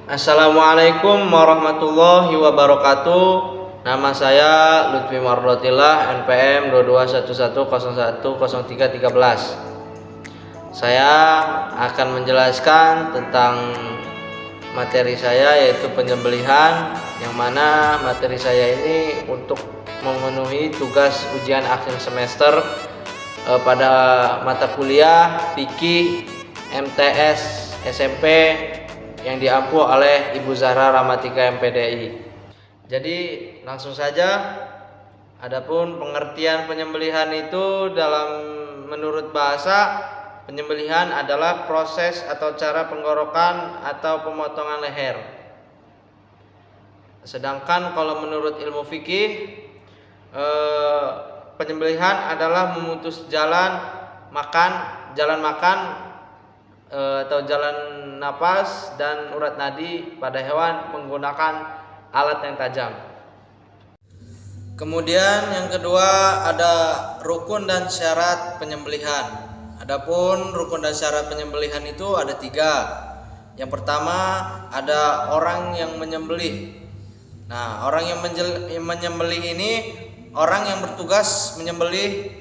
Assalamualaikum warahmatullahi wabarakatuh. Nama saya Lutfi Mardotillah, NPM 2211010313. Saya akan menjelaskan tentang materi saya, yaitu penyembelihan, yang mana materi saya ini untuk memenuhi tugas ujian akhir semester pada mata kuliah fikih MTS SMP yang diampu oleh Ibu Zahra Ramatika MPDI. Jadi langsung saja. Adapun pengertian penyembelihan itu menurut bahasa, penyembelihan adalah proses atau cara penggorokan atau pemotongan leher. Sedangkan kalau menurut ilmu fikih, penyembelihan adalah memutus jalan makan atau jalan napas dan urat nadi pada hewan menggunakan alat yang tajam. Kemudian yang kedua ada rukun dan syarat penyembelihan. Adapun rukun dan syarat penyembelihan itu ada 3. Yang pertama ada orang yang menyembelih. Nah, orang yang menyembelih ini orang yang bertugas menyembelih.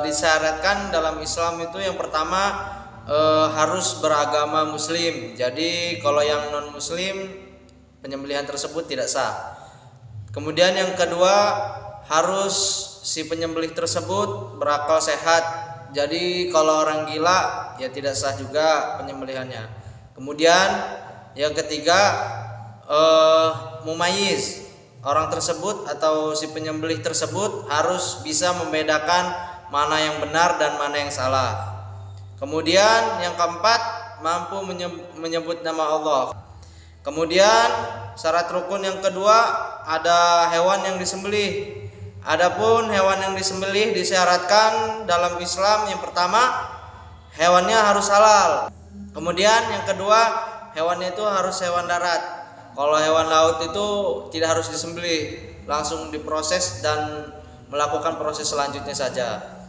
Disyaratkan dalam Islam itu yang pertama harus beragama muslim. Jadi kalau yang non muslim, penyembelihan tersebut tidak sah. Kemudian yang kedua, harus si penyembelih tersebut berakal sehat. Jadi kalau orang gila ya tidak sah juga penyembelihannya. Kemudian yang ketiga, mumayyiz. Orang tersebut atau si penyembelih tersebut harus bisa membedakan mana yang benar dan mana yang salah. Kemudian yang keempat, mampu menyebut nama Allah. Kemudian syarat rukun yang kedua ada hewan yang disembelih. Adapun hewan yang disembelih disyaratkan dalam Islam, yang pertama hewannya harus halal. Kemudian yang kedua, hewannya itu harus hewan darat. Kalau hewan laut itu tidak harus disembelih, langsung diproses dan melakukan proses selanjutnya saja.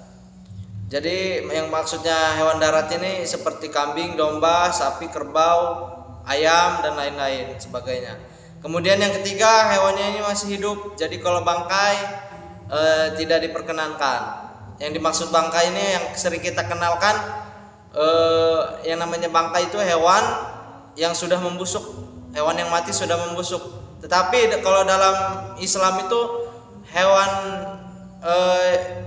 Jadi yang maksudnya hewan darat ini seperti kambing, domba, sapi, kerbau, ayam dan lain-lain sebagainya. Kemudian yang ketiga, hewannya ini masih hidup. Jadi kalau bangkai tidak diperkenankan. Yang dimaksud bangkai ini yang sering kita kenalkan, yang namanya bangkai itu hewan yang sudah membusuk, hewan yang mati sudah membusuk. Tetapi kalau dalam Islam itu hewan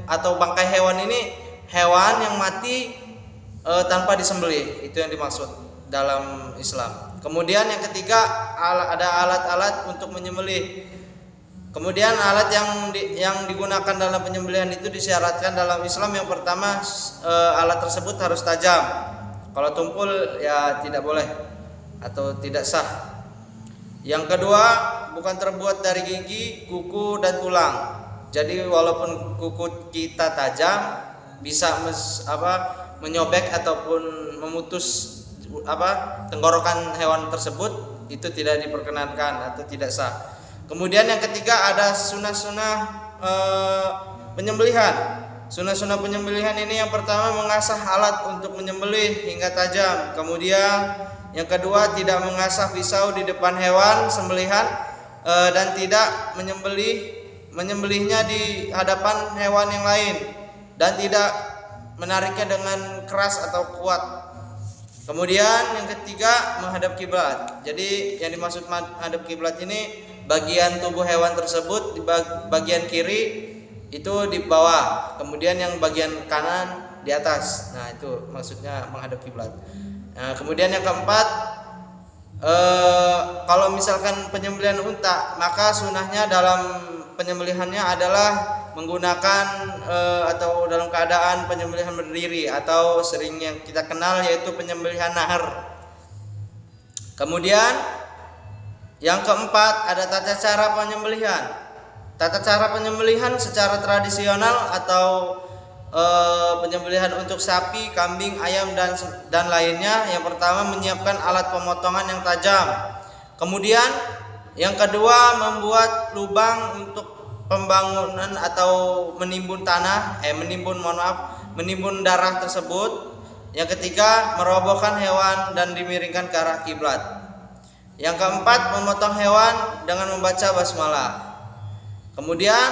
atau bangkai hewan ini hewan yang mati tanpa disembelih, itu yang dimaksud dalam Islam. Kemudian yang ketiga ada alat-alat untuk menyembelih. Kemudian alat yang digunakan dalam penyembelihan itu disyaratkan dalam Islam. Yang pertama, alat tersebut harus tajam. Kalau tumpul ya tidak boleh atau tidak sah. Yang kedua, bukan terbuat dari gigi, kuku dan tulang. Jadi walaupun kuku kita tajam, bisa menyobek ataupun memutus tenggorokan hewan tersebut, itu tidak diperkenankan atau tidak sah. Kemudian yang ketiga ada sunnah-sunnah penyembelihan. Sunnah-sunnah penyembelihan ini yang pertama mengasah alat untuk menyembelih hingga tajam. Kemudian yang kedua tidak mengasah pisau di depan hewan sembelihan dan tidak menyembelihnya di hadapan hewan yang lain, dan tidak menariknya dengan keras atau kuat. Kemudian yang ketiga menghadap kiblat. Jadi yang dimaksud menghadap kiblat ini bagian tubuh hewan tersebut di bagian kiri itu di bawah, kemudian yang bagian kanan di atas. Nah, itu maksudnya menghadap kiblat. Nah, kemudian yang keempat, kalau misalkan penyembelihan unta, maka sunahnya dalam penyembelihannya adalah menggunakan atau dalam keadaan penyembelihan berdiri, atau sering yang kita kenal yaitu penyembelihan nahar. Kemudian yang keempat ada tata cara penyembelihan. Tata cara penyembelihan secara tradisional atau penyembelihan untuk sapi, kambing, ayam dan lainnya. Yang pertama menyiapkan alat pemotongan yang tajam. Kemudian yang kedua membuat lubang untuk pembangunan atau menimbun darah tersebut. Yang ketiga merobohkan hewan dan dimiringkan ke arah kiblat. Yang keempat, memotong hewan dengan membaca basmalah. Kemudian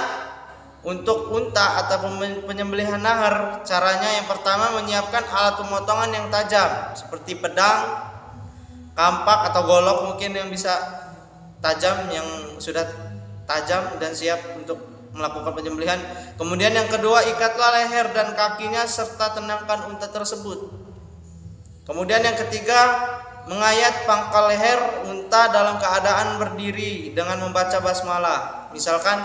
untuk unta atau penyembelihan nahar, caranya yang pertama menyiapkan alat pemotongan yang tajam seperti pedang, kampak atau golok mungkin yang bisa tajam, yang sudah tajam dan siap untuk melakukan penyembelihan. Kemudian yang kedua, ikatlah leher dan kakinya serta tenangkan unta tersebut. Kemudian yang ketiga, mengayat pangkal leher unta dalam keadaan berdiri dengan membaca basmalah. Misalkan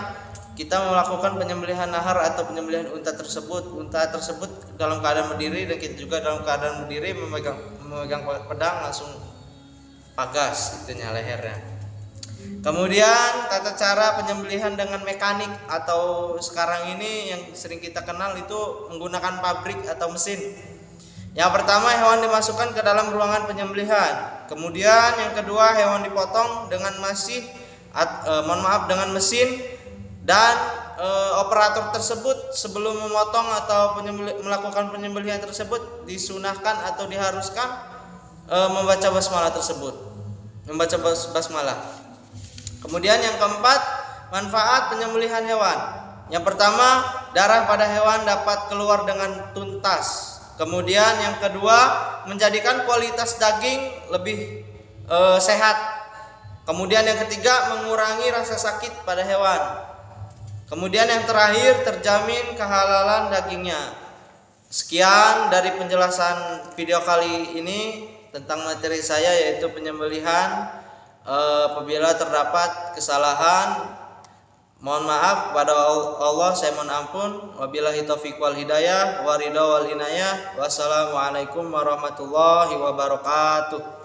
kita melakukan penyembelihan nahar atau penyembelihan unta tersebut dalam keadaan berdiri, dan kita juga dalam keadaan berdiri memegang pedang, langsung pagas itunya lehernya. Kemudian tata cara penyembelihan dengan mekanik atau sekarang ini yang sering kita kenal itu menggunakan pabrik atau mesin. Yang pertama, hewan dimasukkan ke dalam ruangan penyembelihan. Kemudian yang kedua, hewan dipotong dengan dengan mesin, dan operator tersebut sebelum memotong atau melakukan penyembelihan tersebut disunahkan atau diharuskan membaca basmalah tersebut, membaca basmalah. Kemudian yang keempat, manfaat penyembelihan hewan. Yang pertama, darah pada hewan dapat keluar dengan tuntas. Kemudian yang kedua, menjadikan kualitas daging lebih sehat. Kemudian yang ketiga, mengurangi rasa sakit pada hewan. Kemudian yang terakhir, terjamin kehalalan dagingnya. Sekian dari penjelasan video kali ini tentang materi saya, yaitu penyembelihan. Apabila terdapat kesalahan, mohon maaf kepada Allah, saya mohon ampun. Wabillahi taufiq wal hidayah, waridha wal inayah. Wassalamualaikum warahmatullahi wabarakatuh.